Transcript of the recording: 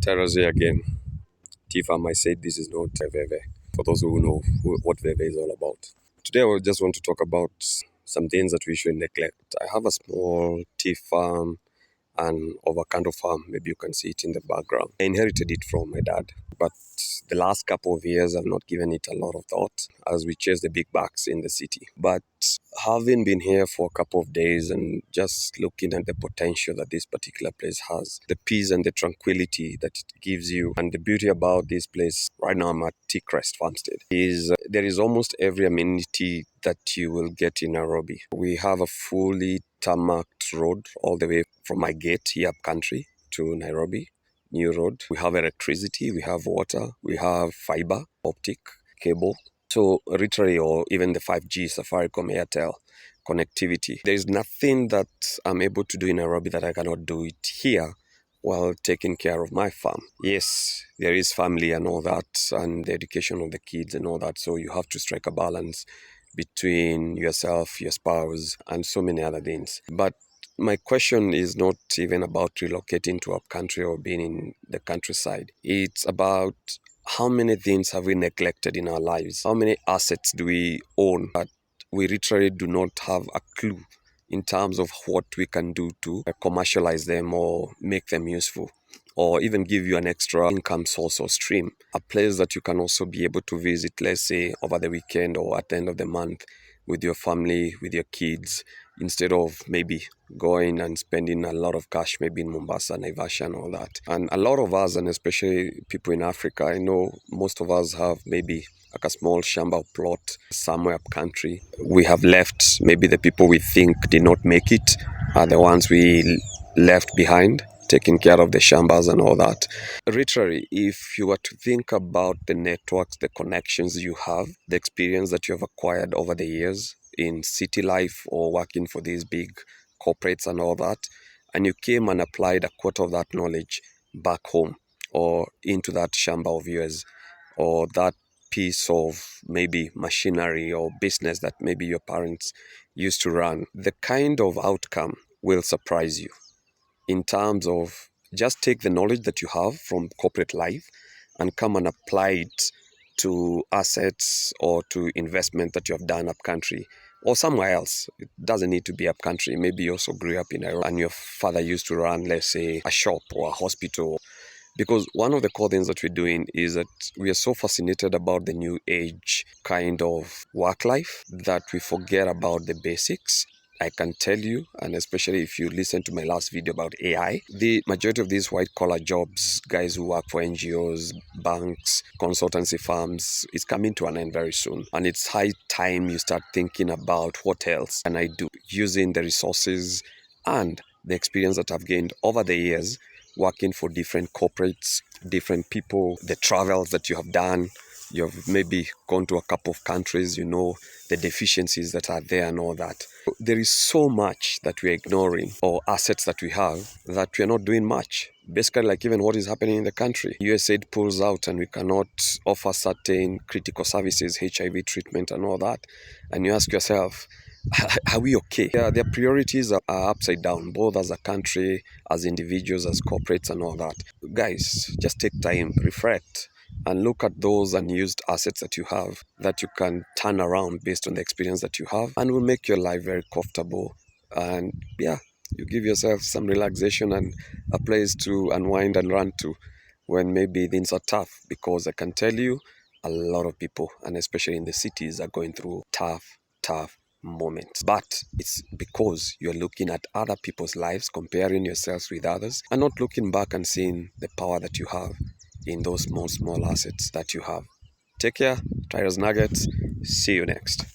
Tarazi again. Tifam, I said this is not Veve, for those who know what Veve is all about. Today, I just want to talk about some things that we should neglect. I have a small tea farm and avocado farm. Maybe you can see it in the background. I inherited it from my dad, but the last couple of years I've not given it a lot of thought as we chase the big bucks in the city. But having been here for a couple of days and just looking at the potential that this particular place has, the peace and the tranquility that it gives you, and the beauty about this place, right now I'm at Ticrest Farmstead, is there is almost every amenity that you will get in Nairobi. We have a fully tarmacked road all the way from my gate here up country to Nairobi. New road. We have electricity, we have water, we have fiber, optic, cable. So literally, or even the 5G, Safaricom, Airtel connectivity. There is nothing that I'm able to do in Nairobi that I cannot do it here while taking care of my farm. Yes, there is family and all that, and the education of the kids and all that. So you have to strike a balance between yourself, your spouse, and so many other things. But my question is not even about relocating to a country or being in the countryside. It's about how many things have we neglected in our lives? How many assets do we own that we literally do not have a clue in terms of what we can do to commercialize them or make them useful, or even give you an extra income source or stream? A place that you can also be able to visit, let's say over the weekend or at the end of the month, with your family, with your kids, instead of maybe going and spending a lot of cash maybe in Mombasa, Naivasha and all that. And a lot of us, and especially people in Africa, I know most of us have maybe like a small shamba plot somewhere up country. We have left, maybe the people we think did not make it are the ones we left behind, taking care of the shambas and all that. Literally, if you were to think about the networks, the connections you have, the experience that you have acquired over the years in city life or working for these big corporates and all that, and you came and applied a quarter of that knowledge back home or into that shamba of yours, or that piece of maybe machinery or business that maybe your parents used to run, the kind of outcome will surprise you in terms of just take the knowledge that you have from corporate life and come and apply it to assets or to investment that you have done up country or somewhere else. It doesn't need to be up country. Maybe you also grew up in Nairobi and your father used to run, let's say, a shop or a hospital. Because one of the core things that we're doing is that we are so fascinated about the new age kind of work life that we forget about the basics. I can tell you, and especially if you listen to my last video about AI, the majority of these white collar jobs, guys who work for NGOs, banks, consultancy firms, is coming to an end very soon. And it's high time you start thinking about what else can I do using the resources and the experience that I've gained over the years working for different corporates, different people, the travels that you have done. You've maybe gone to a couple of countries, you know, the deficiencies that are there and all that. There is so much that we're ignoring, or assets that we have, that we're not doing much. Basically, like even what is happening in the country. USAID pulls out and we cannot offer certain critical services, HIV treatment and all that. And you ask yourself, are we okay? Their priorities are upside down, both as a country, as individuals, as corporates and all that. Guys, just take time, reflect, and look at those unused assets that you have that you can turn around based on the experience that you have, and will make your life very comfortable. And yeah, you give yourself some relaxation and a place to unwind and run to when maybe things are tough. Because I can tell you, a lot of people, and especially in the cities, are going through tough moments. But it's because you're looking at other people's lives, comparing yourselves with others, and not looking back and seeing the power that you have in those small assets that you have. Take care, Tyros Nuggets. See you next.